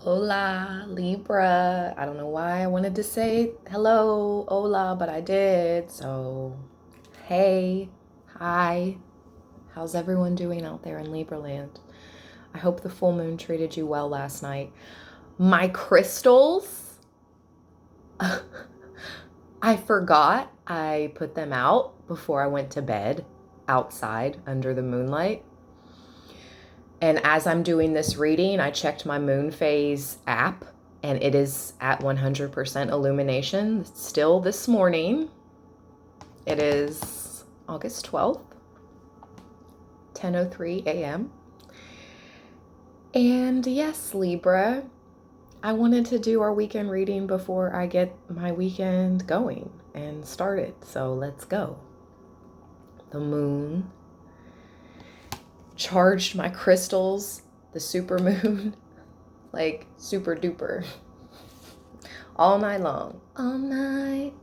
Hola, Libra. I don't know why I wanted to say hello, hola, but I did. So, hey, hi. How's everyone doing out there in Libra land? I hope the full moon treated you well last night. My crystals, I forgot I put them out before I went to bed outside under the moonlight. And as I'm doing this reading, I checked my moon phase app and it is at 100% illumination still this morning. It is August 12th, 10:03 a.m. And yes, Libra, I wanted to do our weekend reading before I get my weekend going and started. So let's go. The moon charged my crystals, the super moon, like super duper. All night long. All night.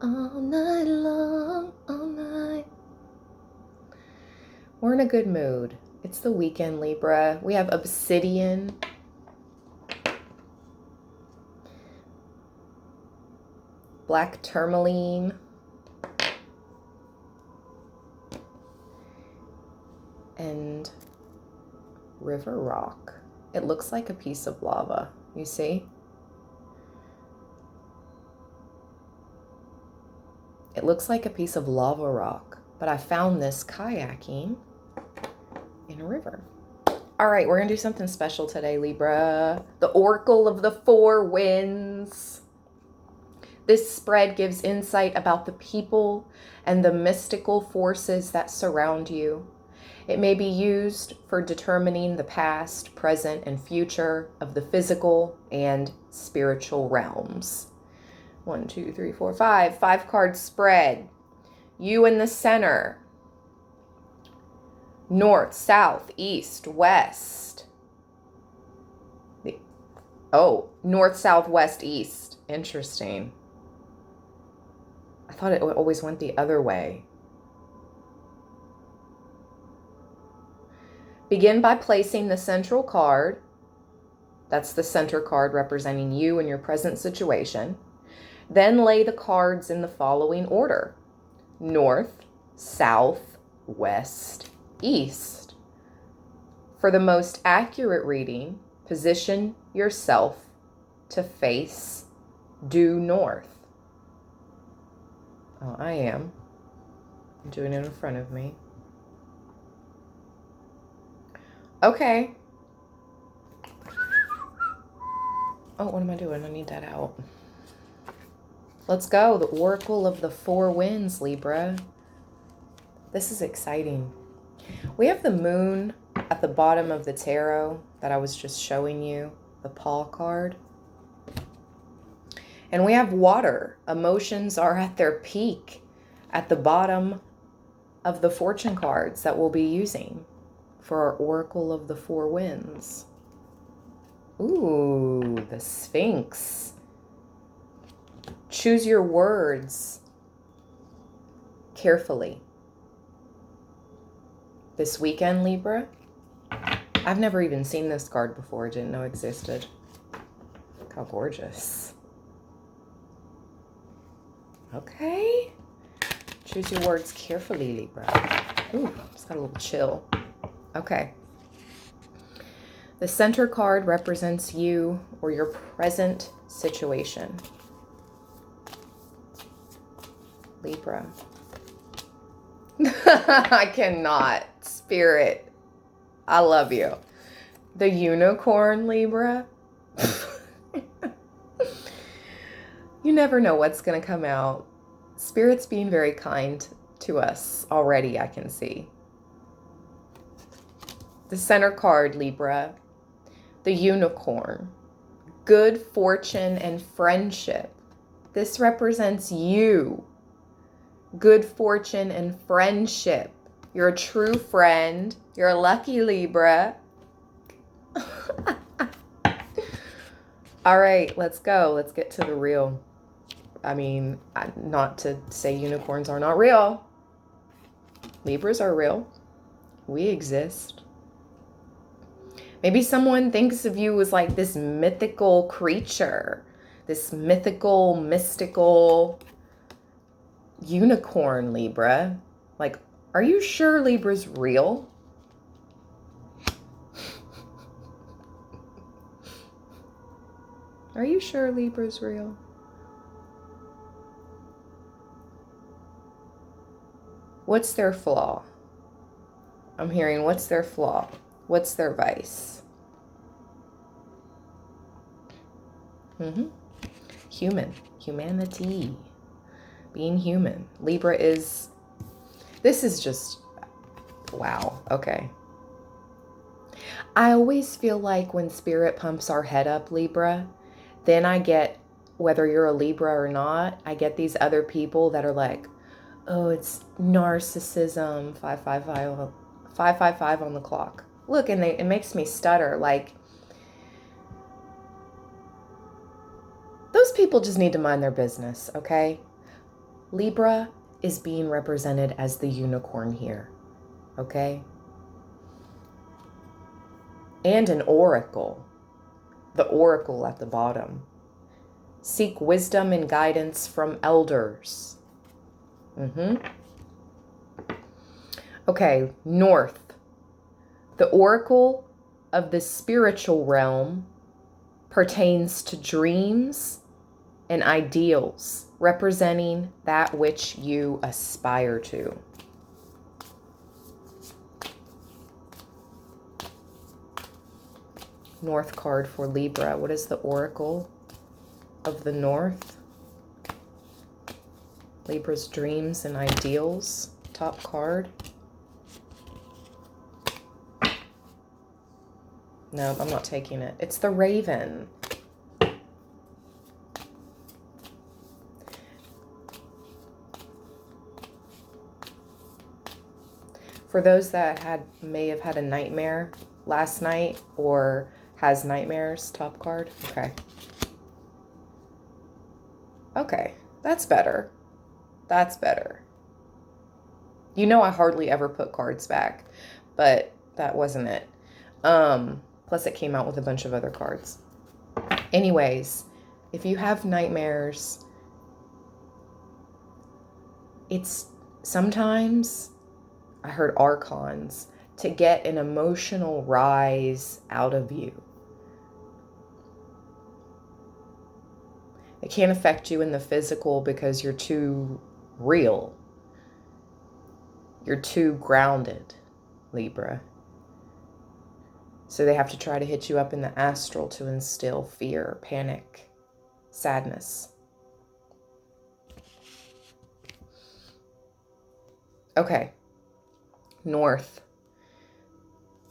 All night long. All night. We're in a good mood. It's the weekend, Libra. We have obsidian. Black tourmaline. And river rock. It looks like a piece of lava. You see? It looks like a piece of lava rock, but I found this kayaking in a river. All right, we're gonna do something special today, Libra. The Oracle of the Four Winds. This spread gives insight about the people and the mystical forces that surround you. It may be used for determining the past, present, and future of the physical and spiritual realms. 1, 2, 3, 4, 5. 5-card spread. You in the center. North, south, east, west. Oh, north, south, west, east. Interesting. I thought it always went the other way. Begin by placing the central card. That's the center card representing you and your present situation. Then lay the cards in the following order: north, south, west, east. For the most accurate reading, position yourself to face due north. Oh, I am. I'm doing it in front of me. Okay. Oh, what am I doing? I need that out. Let's go. The Oracle of the Four Winds, Libra. This is exciting. We have the moon at the bottom of the tarot that I was just showing you, the paw card. And we have water. Emotions are at their peak at the bottom of the fortune cards that we'll be using for our Oracle of the Four Winds. Ooh, the Sphinx. Choose your words carefully. This weekend, Libra, I've never even seen this card before. Didn't know existed. Look how gorgeous. Okay. Choose your words carefully, Libra. Ooh, it's got a little chill. Okay. The center card represents you or your present situation. Libra. I cannot. Spirit. I love you. The unicorn, Libra. You never know what's going to come out. Spirit's being very kind to us already, I can see. The center card, Libra. The unicorn. Good fortune and friendship. This represents you. Good fortune and friendship. You're a true friend. You're a lucky Libra. All right, let's go. Let's get to the real. I mean, not to say unicorns are not real. Libras are real. We exist. Maybe someone thinks of you as like this mythical creature, this mythical, mystical unicorn, Libra. Like, are you sure Libra's real? Are you sure Libra's real? What's their flaw? I'm hearing, what's their flaw? What's their vice? Human. Humanity. Being human. Libra is... This is just... Wow. Okay. I always feel like when Spirit pumps our head up, Libra, then I get, whether you're a Libra or not, I get these other people that are like, oh, it's narcissism, 555 on the clock. Look, and it makes me stutter. Like, those people just need to mind their business, okay? Libra is being represented as the unicorn here, okay? And an oracle. The oracle at the bottom. Seek wisdom and guidance from elders. Okay, North. The oracle of the spiritual realm pertains to dreams and ideals, representing that which you aspire to. North card for Libra. What is the oracle of the North? Libra's dreams and ideals. Top card. No, I'm not taking it. It's the Raven. For those that may have had a nightmare last night or has nightmares, top card. Okay. Okay, that's better. That's better. You know I hardly ever put cards back, but that wasn't it. Plus it came out with a bunch of other cards. Anyways, if you have nightmares, it's sometimes, I heard archons, to get an emotional rise out of you. It can't affect you in the physical because you're too real. You're too grounded, Libra. So they have to try to hit you up in the astral to instill fear, panic, sadness. Okay. North.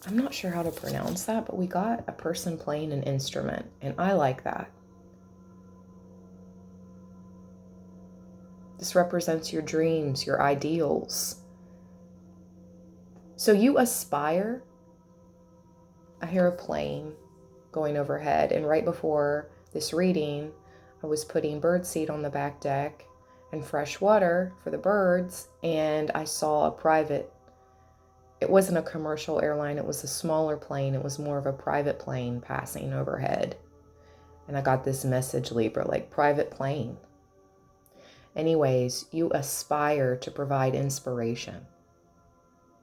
I'm not sure how to pronounce that, but we got a person playing an instrument, and I like that. This represents your dreams, your ideals. So you aspire. I hear a plane going overhead, and right before this reading, I was putting birdseed on the back deck and fresh water for the birds, and I saw a private, it wasn't a commercial airline, it was a smaller plane, it was more of a private plane passing overhead. And I got this message, Libra, like, private plane. Anyways, you aspire to provide inspiration.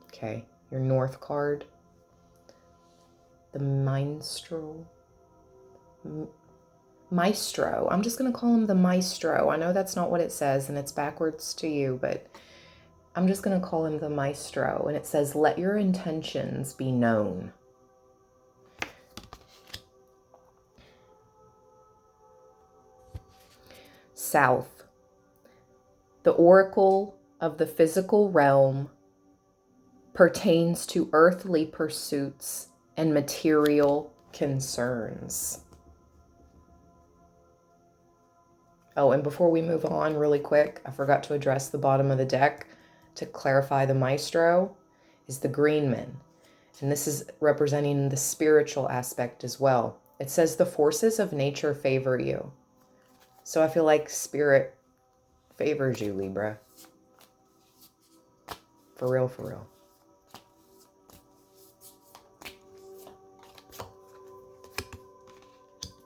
Okay, your North card. The Maestro. Maestro. I'm just going to call him the Maestro. I know that's not what it says, and it's backwards to you, but I'm just going to call him the Maestro. And it says, let your intentions be known. South. The oracle of the physical realm pertains to earthly pursuits and material concerns. Oh, and before we move on really quick, I forgot to address the bottom of the deck to clarify the Maestro is the Greenman. And this is representing the spiritual aspect as well. It says the forces of nature favor you. So I feel like spirit favors you, Libra. For real, for real.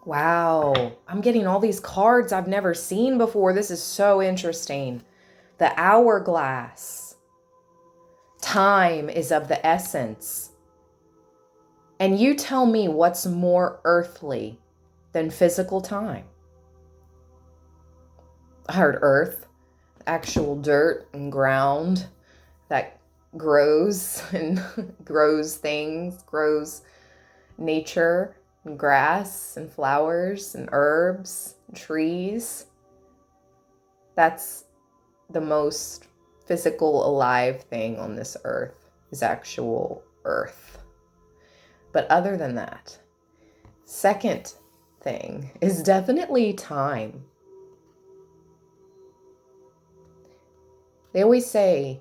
Wow. I'm getting all these cards I've never seen before. This is so interesting. The hourglass. Time is of the essence. And you tell me what's more earthly than physical time. I heard earth, actual dirt and ground that grows and grows things, grows nature and grass and flowers and herbs and trees. That's the most physical alive thing on this earth, is actual earth. But other than that, second thing is definitely time. They always say,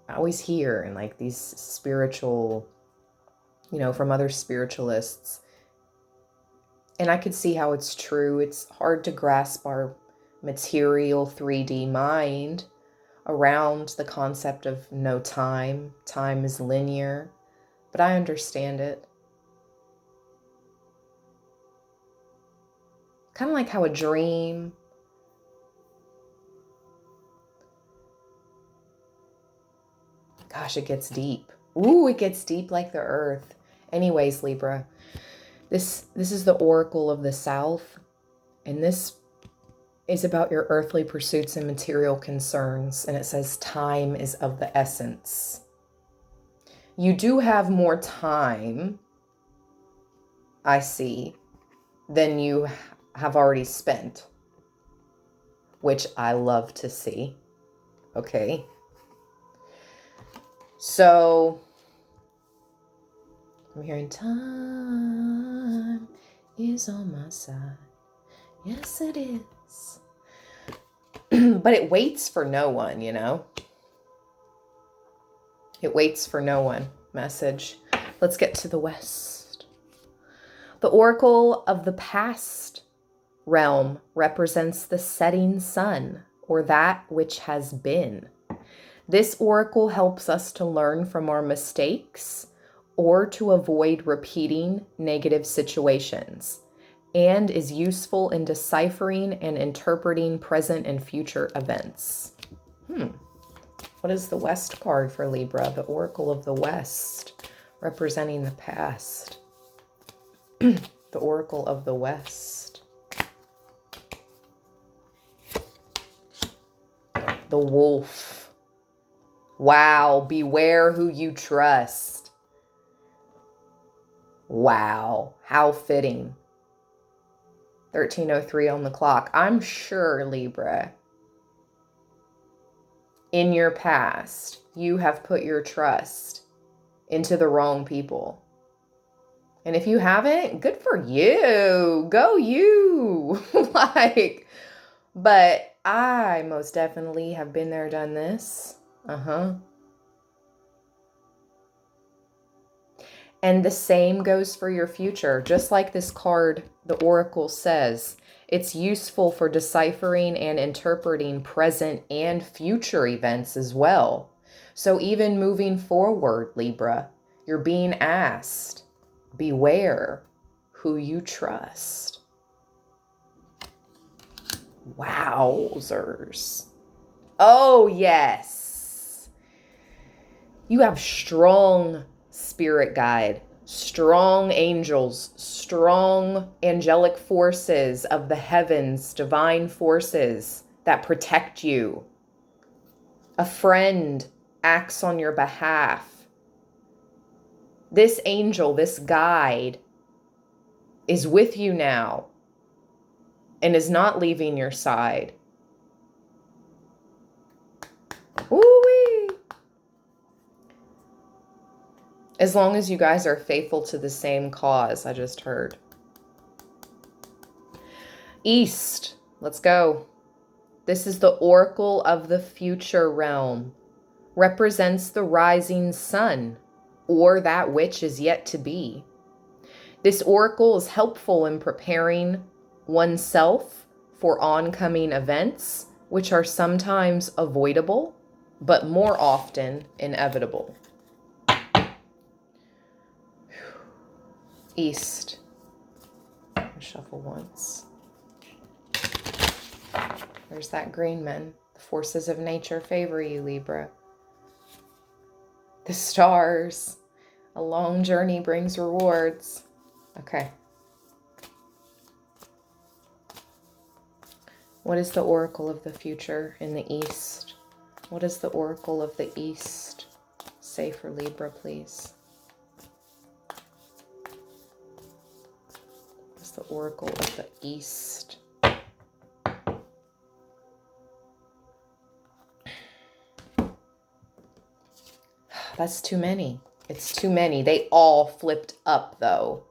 I always hear in like these spiritual, from other spiritualists, and I could see how it's true. It's hard to grasp our material 3D mind around the concept of no time. Time is linear, but I understand it. Kind of like how a dream, gosh, it gets deep. Ooh, it gets deep like the earth. Anyways, Libra, this is the Oracle of the South, and this is about your earthly pursuits and material concerns, and it says time is of the essence. You do have more time, I see, than you have already spent, which I love to see. Okay. So I'm hearing time is on my side. Yes, it is. But it waits for no one, It waits for no one. Message. Let's get to the West. The Oracle of the Past realm represents the setting sun, or that which has been. This oracle helps us to learn from our mistakes or to avoid repeating negative situations, and is useful in deciphering and interpreting present and future events. What is the West card for Libra? The Oracle of the West, representing the past. The Oracle of the West. The Wolf. Wow, beware who you trust. Wow, how fitting. 13:03 on the clock. I'm sure, Libra, in your past, you have put your trust into the wrong people. And if you haven't, good for you. Go you. But I most definitely have been there, done this. And the same goes for your future. Just like this card, the Oracle says, it's useful for deciphering and interpreting present and future events as well. So even moving forward, Libra, you're being asked, beware who you trust. Wowzers. Oh, yes. You have strong spirit guide, strong angels, strong angelic forces of the heavens, divine forces that protect you. A friend acts on your behalf. This angel, this guide, is with you now and is not leaving your side. Ooh-wee. As long as you guys are faithful to the same cause, I just heard. East, let's go. This is the Oracle of the Future realm. Represents the rising sun, or that which is yet to be. This oracle is helpful in preparing oneself for oncoming events, which are sometimes avoidable, but more often inevitable. East. Shuffle once. There's that green man. The forces of nature favor you, Libra. The stars. A long journey brings rewards. Okay. What is the oracle of the future in the East? What does the oracle of the East say for Libra, please? What's the oracle of the East? That's too many. It's too many. They all flipped up, though.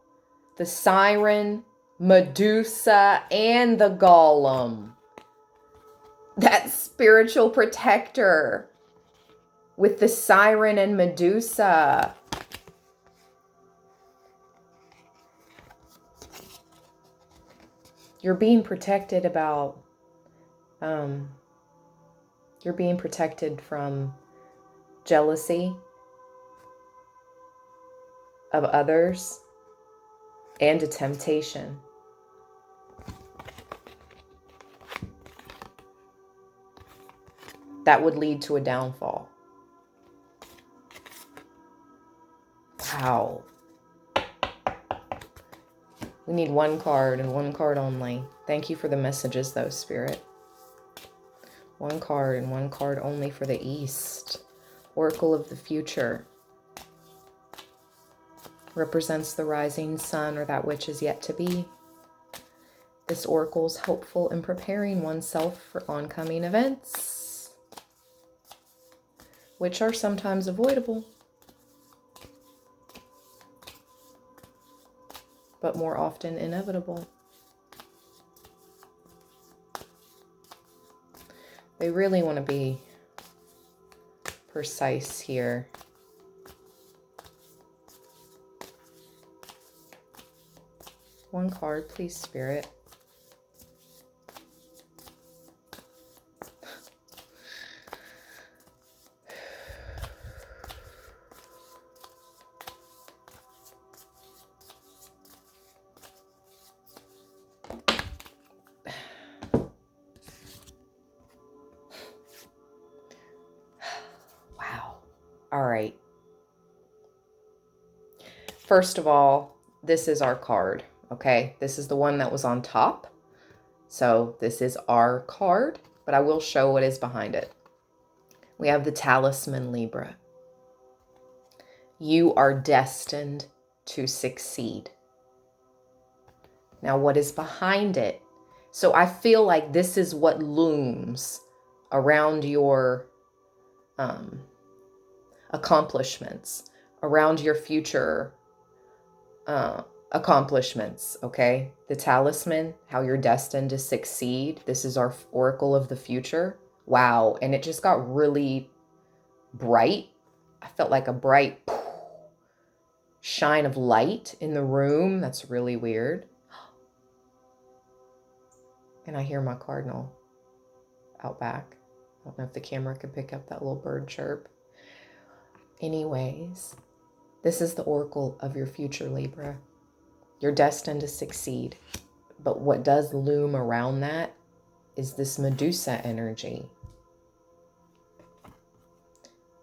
The Siren, Medusa, and the Golem. That spiritual protector with the Siren and Medusa. You're being protected about, you're being protected from jealousy of others and a temptation. That would lead to a downfall. Wow. We need one card and one card only. Thank you for the messages, though, Spirit. One card and one card only for the East. Oracle of the future. Represents the rising sun or that which is yet to be. This oracle is hopeful in preparing oneself for oncoming events, which are sometimes avoidable, but more often inevitable. They really want to be precise here. One card, please, Spirit. Wow. All right. First of all, this is our card. Okay, this is the one that was on top. So this is our card, but I will show what is behind it. We have the talisman, Libra. You are destined to succeed. Now, what is behind it? So I feel like this is what looms around your accomplishments, around your future accomplishments, okay? The talisman, how you're destined to succeed. This is our oracle of the future. Wow. And it just got really bright. I felt like a bright shine of light in the room. That's really weird. And I hear my cardinal out back. I don't know if the camera could pick up that little bird chirp. Anyways, this is the oracle of your future, Libra. You're destined to succeed. But what does loom around that is this Medusa energy.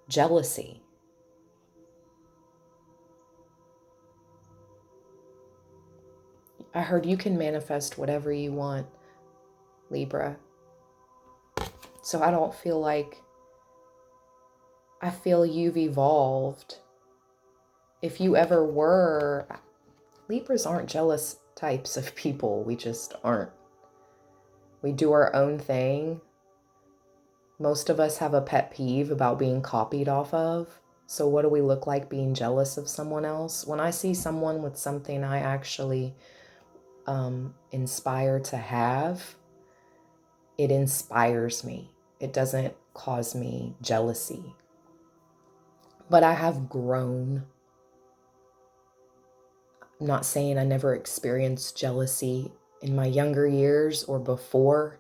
Jealousy. I heard you can manifest whatever you want, Libra. So I don't feel like, I feel you've evolved. If you ever were, Libras aren't jealous types of people. We just aren't. We do our own thing. Most of us have a pet peeve about being copied off of. So what do we look like being jealous of someone else? When I see someone with something I actually inspire to have, it inspires me. It doesn't cause me jealousy. But I have grown. I'm not saying I never experienced jealousy in my younger years or before.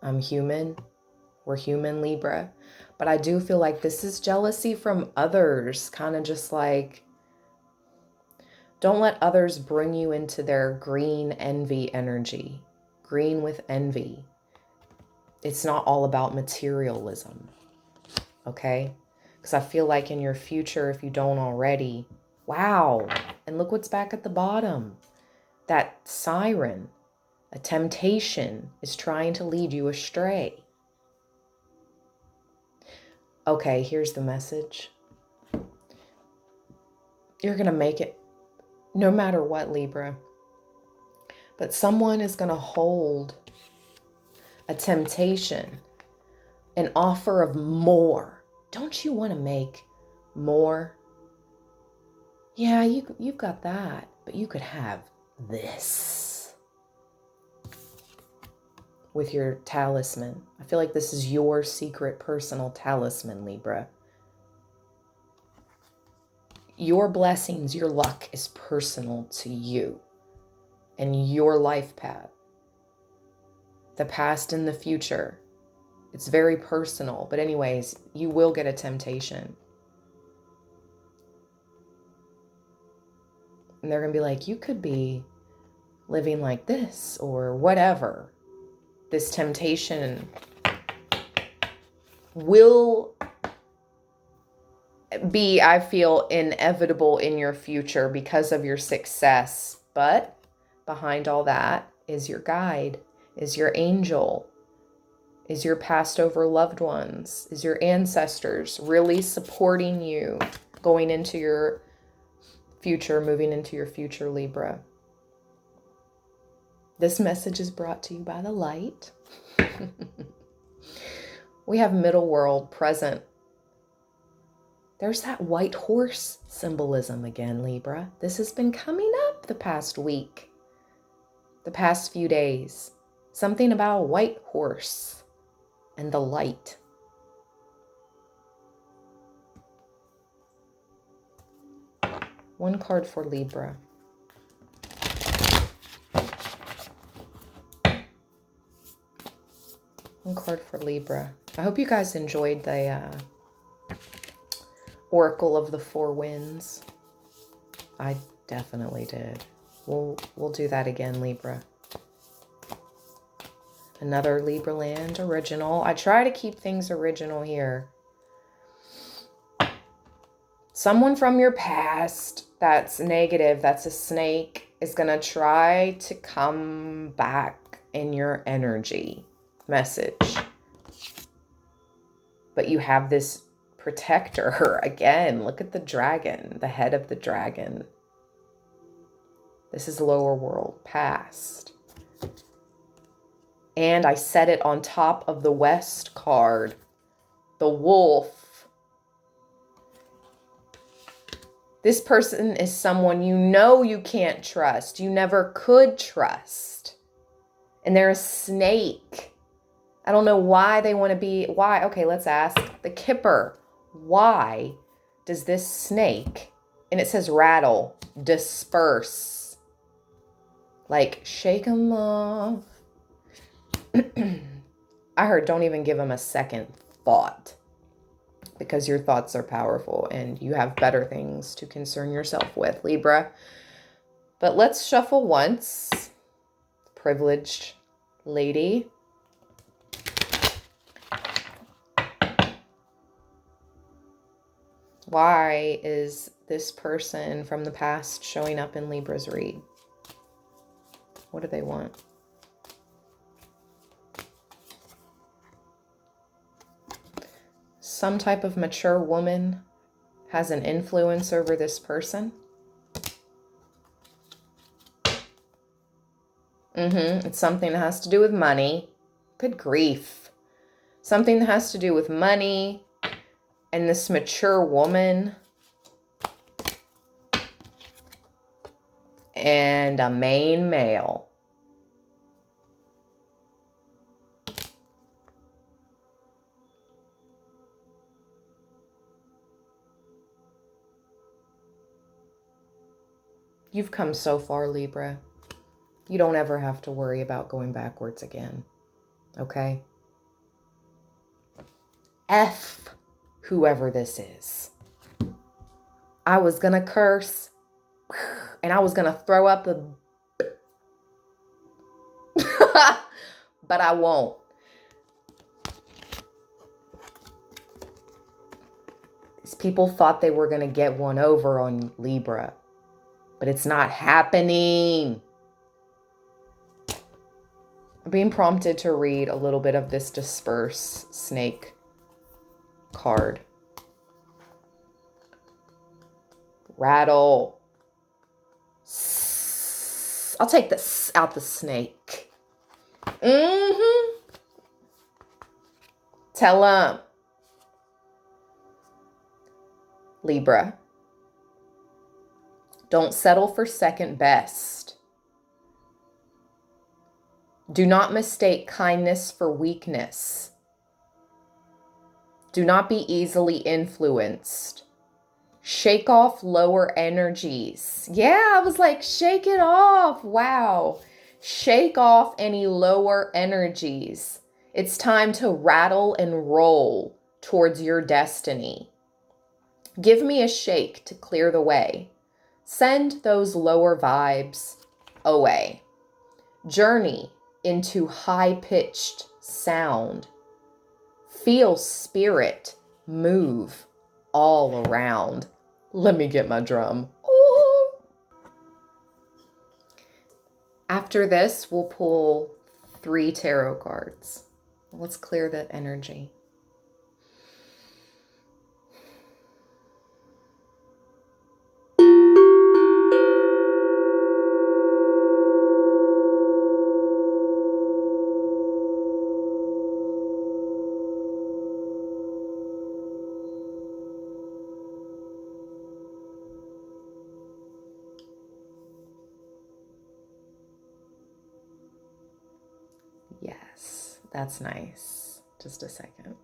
I'm human. We're human, Libra. But I do feel like this is jealousy from others. Kind of just like, Don't let others bring you into their green envy energy. Green with envy. It's not all about materialism. Okay? Because I feel like in your future, if you don't already, wow. And look what's back at the bottom. That siren, a temptation, is trying to lead you astray. Okay, here's the message. You're going to make it no matter what, Libra. But someone is going to hold a temptation, an offer of more. Don't you want to make more? Yeah, you've got that, but you could have this with your talisman. I feel like this is your secret personal talisman, Libra. Your blessings, your luck is personal to you and your life path. The past and the future. It's very personal. But anyways, you will get a temptation. And they're going to be like, you could be living like this or whatever. This temptation will be, I feel, inevitable in your future because of your success. But behind all that is your guide, is your angel, is your passed over loved ones, is your ancestors really supporting you going into your future, moving into your future, Libra. This message is brought to you by the light. We have middle world present. There's that white horse symbolism again, Libra. This has been coming up the past week, the past few days. Something about a white horse and the light. One card for Libra. One card for Libra. I hope you guys enjoyed the Oracle of the Four Winds. I definitely did. We'll do that again, Libra. Another Libra land original. I try to keep things original here. Someone from your past that's negative, that's a snake, is going to try to come back in your energy. Message. But you have this protector. Again, look at the dragon, the head of the dragon. This is lower world, past. And I set it on top of the West card, the wolf. This person is someone you know you can't trust. You never could trust. And they're a snake. I don't know why they want to be, why? Okay, let's ask the Kipper. Why does this snake, and it says rattle, disperse? Like, shake them off. I heard don't even give them a second thought, because your thoughts are powerful and you have better things to concern yourself with, Libra. But let's shuffle once. Privileged lady. Why is this person from the past showing up in Libra's read? What do they want? Some type of mature woman has an influence over this person. It's something that has to do with money. Good grief. Something that has to do with money and this mature woman and a main male. You've come so far, Libra. You don't ever have to worry about going backwards again. Okay? F whoever this is. I was gonna curse. And I was going to throw up the... but I won't. These people thought they were going to get one over on Libra, but it's not happening. I'm being prompted to read a little bit of this Disperse Snake card. Rattle. I'll take this out the snake. Tell them. Libra. Don't settle for second best. Do not mistake kindness for weakness. Do not be easily influenced. Shake off lower energies. Yeah, I was like, shake it off. Wow. Shake off any lower energies. It's time to rattle and roll towards your destiny. Give me a shake to clear the way. Send those lower vibes away. Journey into high-pitched sound. Feel spirit move all around. Let me get my drum. Ooh. After this, we'll pull 3 tarot cards. Let's clear that energy. Yes, that's nice. Just a second.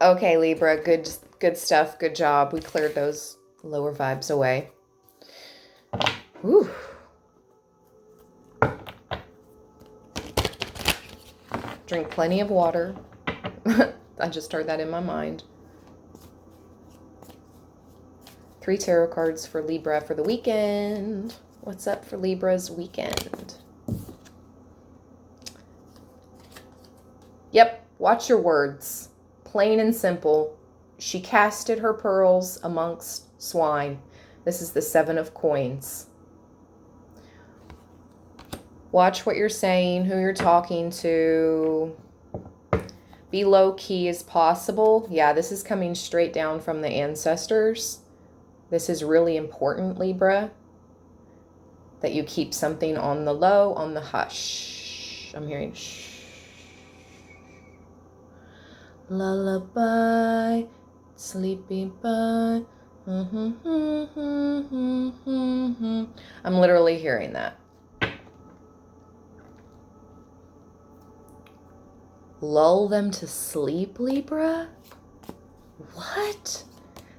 Okay, Libra, good stuff. Good job. We cleared those lower vibes away. Whew. Drink plenty of water. I just heard that in my mind. 3 tarot cards for Libra for the weekend. What's up for Libra's weekend? Yep, watch your words. Plain and simple. She casted her pearls amongst swine. This is the 7 of coins. Watch what you're saying, who you're talking to. Be low key as possible. Yeah, this is coming straight down from the ancestors. This is really important, Libra, that you keep something on the low, on the hush. I'm hearing shh. Lullaby, sleepy bye. I'm literally hearing that. Lull them to sleep, Libra? What?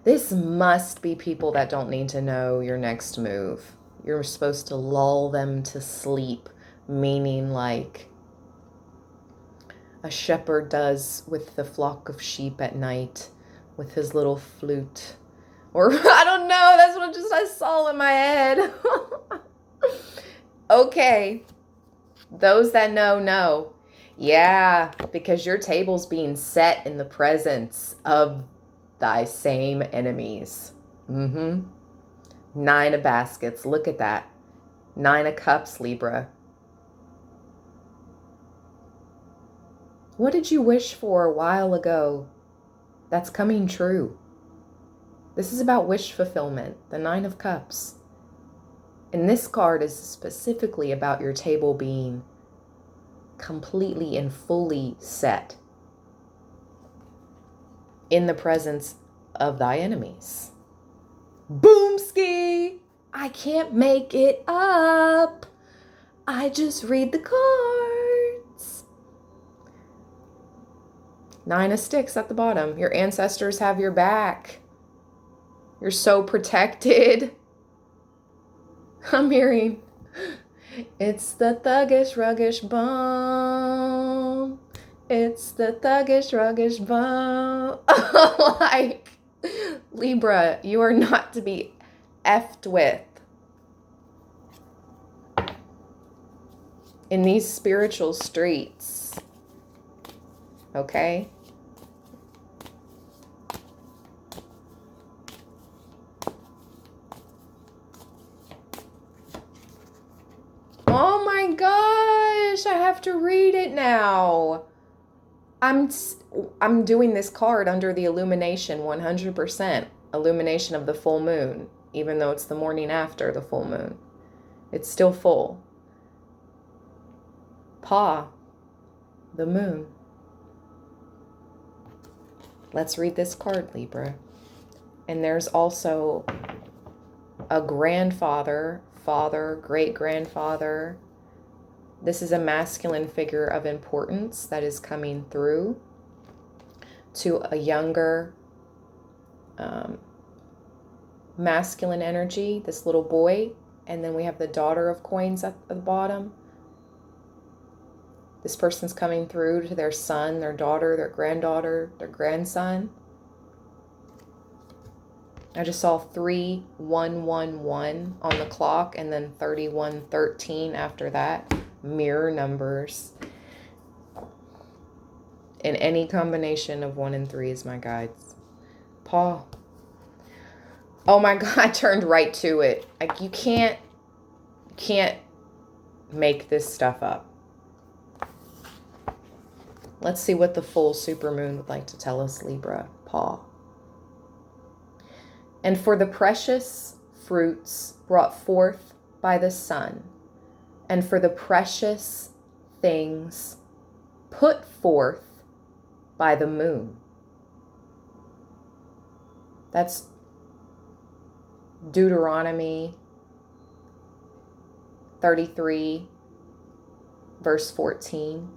This must be people that don't need to know your next move. You're supposed to lull them to sleep, meaning like a shepherd does with the flock of sheep at night with his little flute. Or I don't know, that's what I saw in my head. Okay, those that know. Yeah, because your table's being set in the presence of thy same enemies. 9 of baskets, look at that. 9 of cups, Libra. What did you wish for a while ago that's coming true? This is about wish fulfillment, the 9 of cups. And this card is specifically about your table being completely and fully set in the presence of thy enemies. Boomski! I can't make it up. I just read the cards. 9 of sticks at the bottom. Your ancestors have your back. You're so protected. I'm hearing, it's the thuggish, ruggish bone. It's the thuggish, ruggish bone. Like, Libra, you are not to be effed with in these spiritual streets. Okay? Oh my gosh, I have to read it now. I'm doing this card under the illumination, 100% illumination of the full moon, even though it's the morning after the full moon. It's still full. Pa, the moon. Let's read this card, Libra. And there's also a grandfather, father, great-grandfather. This is a masculine figure of importance that is coming through to a younger masculine energy, this little boy. And then we have the daughter of coins at the bottom. This person's coming through to their son, their daughter, their granddaughter, their grandson. I just saw 3111 on the clock and then 3113 after that. Mirror numbers. And any combination of 1 and 3 is my guides. Paul. Oh my God, I turned right to it. Like you can't make this stuff up. Let's see what the full supermoon would like to tell us, Libra. Paul. And for the precious fruits brought forth by the sun, and for the precious things put forth by the moon. That's Deuteronomy 33, verse 14.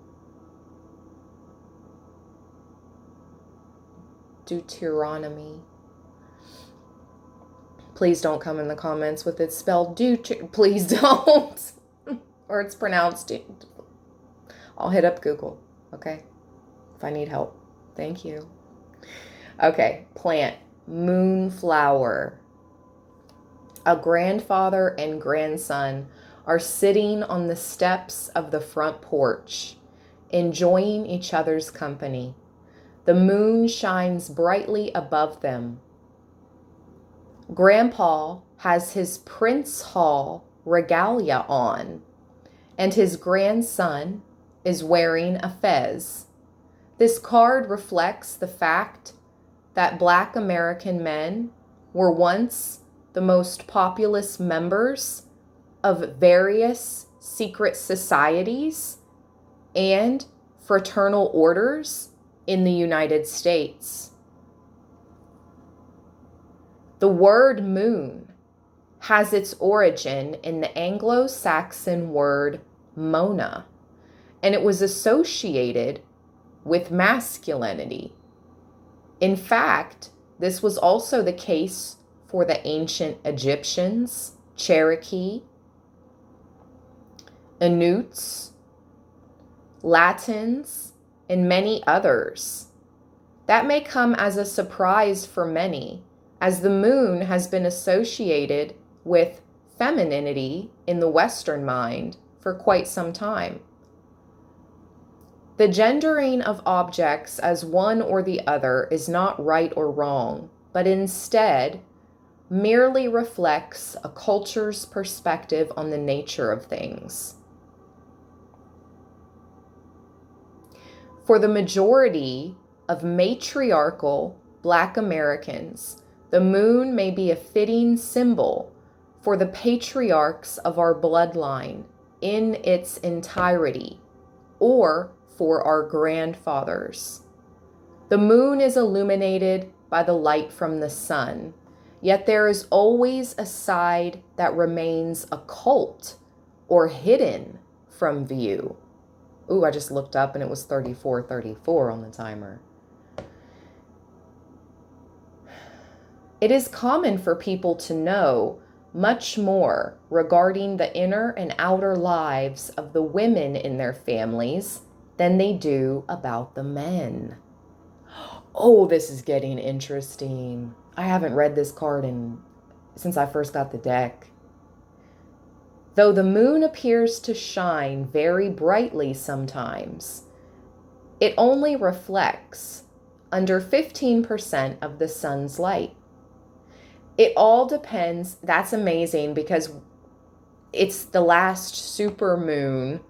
Deuteronomy. Please don't come in the comments with it spelled please don't. Or it's pronounced. I'll hit up Google, okay? If I need help. Thank you. Okay, plant, moonflower. A grandfather and grandson are sitting on the steps of the front porch, enjoying each other's company. The moon shines brightly above them. Grandpa has his Prince Hall regalia on, and his grandson is wearing a fez. This card reflects the fact that Black American men were once the most populous members of various secret societies and fraternal orders in the United States. The word moon has its origin in the Anglo-Saxon word Mona, and it was associated with masculinity. In fact, this was also the case for the ancient Egyptians, Cherokee, Inuits, Latins, and many others. That may come as a surprise for many, as the moon has been associated with femininity in the Western mind for quite some time. The gendering of objects as one or the other is not right or wrong, but instead merely reflects a culture's perspective on the nature of things. For the majority of matriarchal Black Americans, the moon may be a fitting symbol for the patriarchs of our bloodline in its entirety, or for our grandfathers. The moon is illuminated by the light from the sun, yet there is always a side that remains occult or hidden from view. Ooh, I just looked up and it was 34:34 on the timer. It is common for people to know much more regarding the inner and outer lives of the women in their families than they do about the men. Oh, this is getting interesting. I haven't read this card in since I first got the deck. Though the moon appears to shine very brightly sometimes, it only reflects under 15% of the sun's light. It all depends. That's amazing because it's the last super moon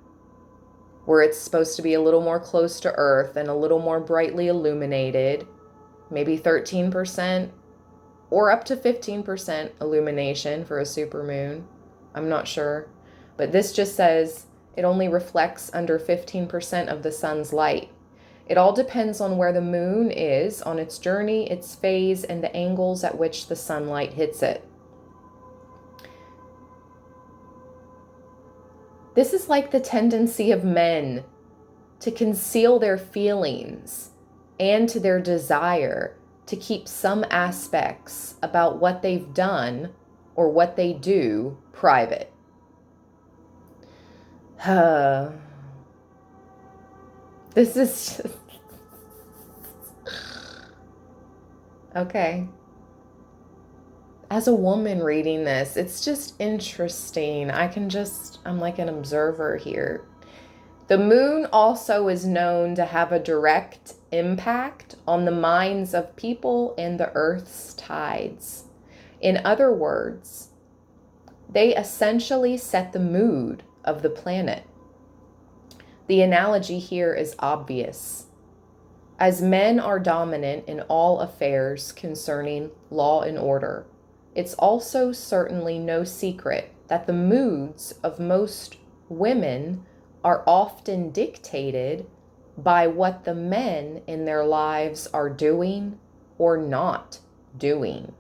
where it's supposed to be a little more close to Earth and a little more brightly illuminated, maybe 13% or up to 15% illumination for a super moon. I'm not sure. But this just says it only reflects under 15% of the sun's light. It all depends on where the moon is on its journey, its phase, and the angles at which the sunlight hits it. This is like the tendency of men to conceal their feelings and to their desire to keep some aspects about what they've done or what they do private. This is just... Okay. As a woman reading this, it's just interesting. I'm like an observer here. The moon also is known to have a direct impact on the minds of people and the Earth's tides. In other words, they essentially set the mood of the planet. The analogy here is obvious. As men are dominant in all affairs concerning law and order, it's also certainly no secret that the moods of most women are often dictated by what the men in their lives are doing or not doing.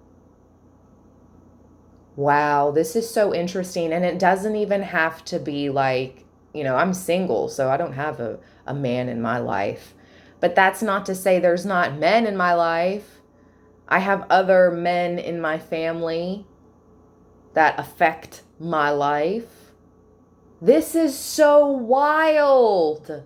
Wow, this is so interesting. And it doesn't even have to be like, I'm single, so I don't have a man in my life. But that's not to say there's not men in my life. I have other men in my family that affect my life. This is so wild.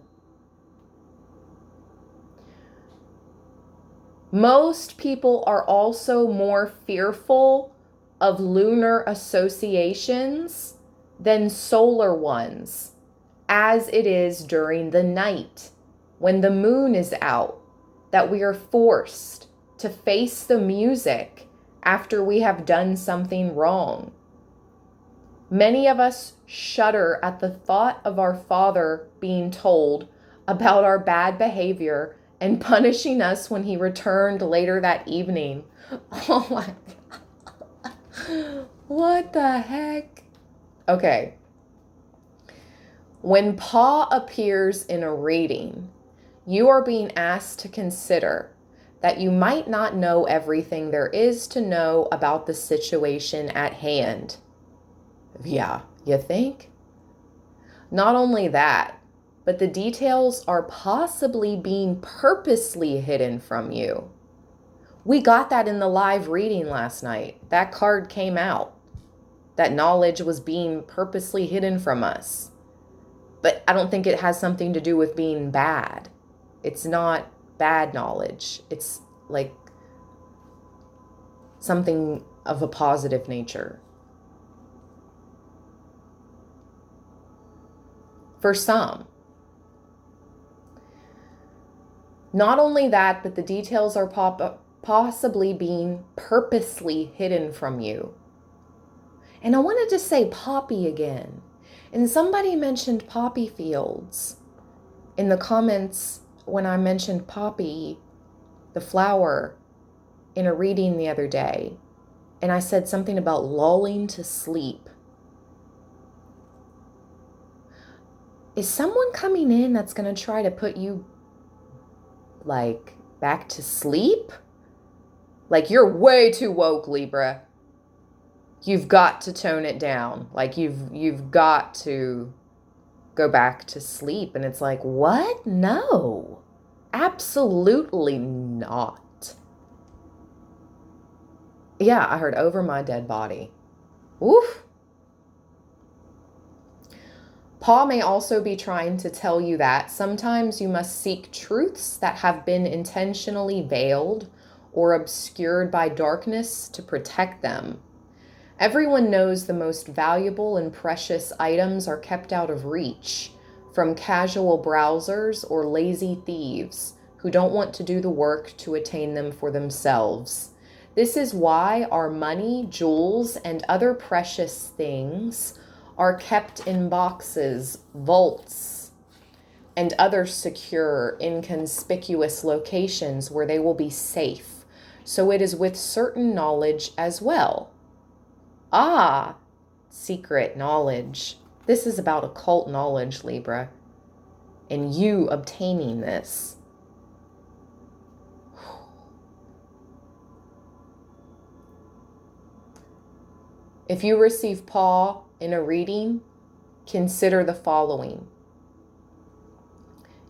Most people are also more fearful of lunar associations than solar ones, as it is during the night when the moon is out, that we are forced to face the music after we have done something wrong. Many of us shudder at the thought of our Father being told about our bad behavior and punishing us when he returned later that evening. Oh my God. What the heck? Okay. When Pa appears in a reading, you are being asked to consider that you might not know everything there is to know about the situation at hand. Yeah, you think? Not only that, but the details are possibly being purposely hidden from you. We got that in the live reading last night. That card came out. That knowledge was being purposely hidden from us. But I don't think it has something to do with being bad. It's not bad knowledge. It's like something of a positive nature. For some. Not only that, but the details are possibly being purposely hidden from you. And I wanted to say poppy again. And somebody mentioned poppy fields in the comments when I mentioned poppy, the flower, in a reading the other day. And I said something about lulling to sleep. Is someone coming in that's going to try to put you like back to sleep? Like, you're way too woke, Libra. You've got to tone it down. Like, you've got to go back to sleep. And it's like, what? No, absolutely not. Yeah, I heard over my dead body. Oof. Pa may also be trying to tell you that sometimes you must seek truths that have been intentionally veiled or obscured by darkness to protect them. Everyone knows the most valuable and precious items are kept out of reach from casual browsers or lazy thieves who don't want to do the work to attain them for themselves. This is why our money, jewels, and other precious things are kept in boxes, vaults, and other secure, inconspicuous locations where they will be safe. So it is with certain knowledge as well. Ah, secret knowledge. This is about occult knowledge, Libra, and you obtaining this. If you receive Paul in a reading, consider the following.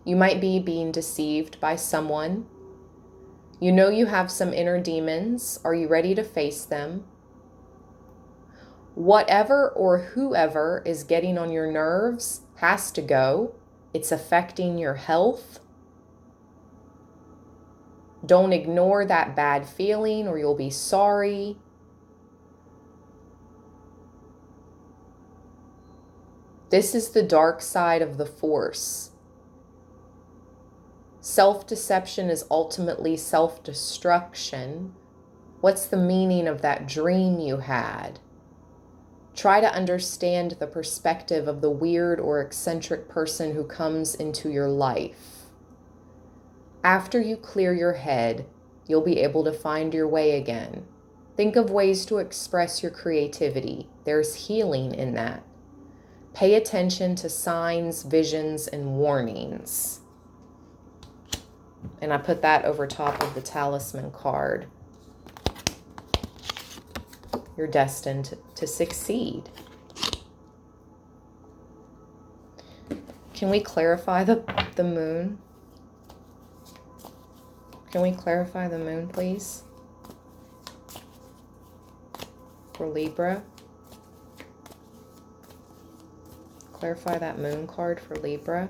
You might be being deceived by someone. You know you have some inner demons. Are you ready to face them? Whatever or whoever is getting on your nerves has to go. It's affecting your health. Don't ignore that bad feeling or you'll be sorry. This is the dark side of the Force. Self-deception is ultimately self-destruction. What's the meaning of that dream you had? Try to understand the perspective of the weird or eccentric person who comes into your life. After you clear your head, you'll be able to find your way again. Think of ways to express your creativity. There's healing in that. Pay attention to signs, visions, and warnings. And I put that over top of the talisman card. You're destined to succeed. Can we clarify the moon? Can we clarify the moon, please? For Libra. Clarify that moon card for Libra.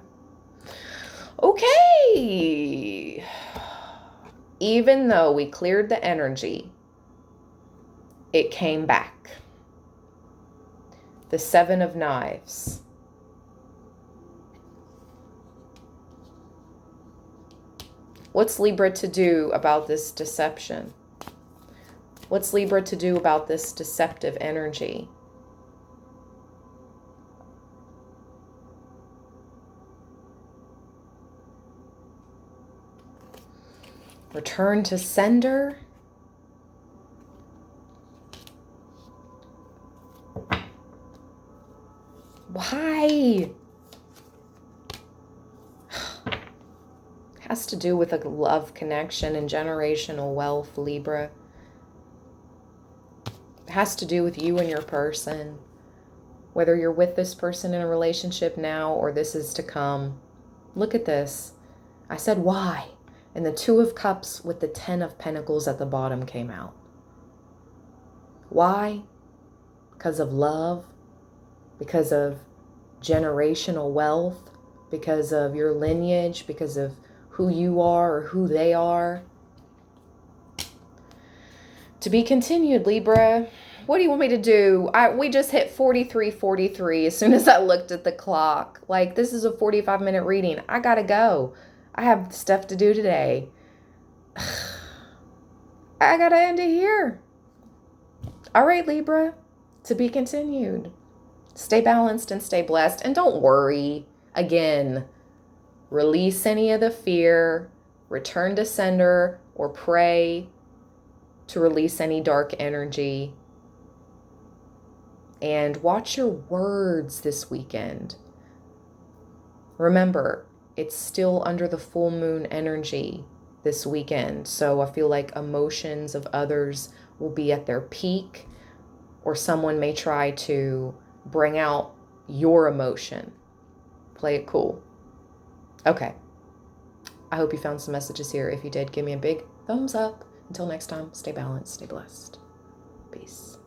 Okay. Even though we cleared the energy, it came back. The Seven of Knives. What's Libra to do about this deception? What's Libra to do about this deceptive energy? Return to sender. Why? Has to do with a love connection and generational wealth, Libra. It has to do with you and your person. Whether you're with this person in a relationship now or this is to come. Look at this. I said, why? And the Two of Cups with the 10 of Pentacles at the bottom came out. Why? Because of love, because of generational wealth, because of your lineage, because of who you are or who they are. To be continued, Libra. What do you want me to do? We just hit 43:43 as soon as I looked at the clock. Like, this is a 45-minute reading. I gotta go. I have stuff to do today. I gotta end it here. All right, Libra. To be continued. Stay balanced and stay blessed. And don't worry. Again, release any of the fear. Return to sender or pray to release any dark energy. And watch your words this weekend. Remember, it's still under the full moon energy this weekend. So I feel like emotions of others will be at their peak, or someone may try to bring out your emotion. Play it cool. Okay. I hope you found some messages here. If you did, give me a big thumbs up. Until next time, stay balanced, stay blessed. Peace.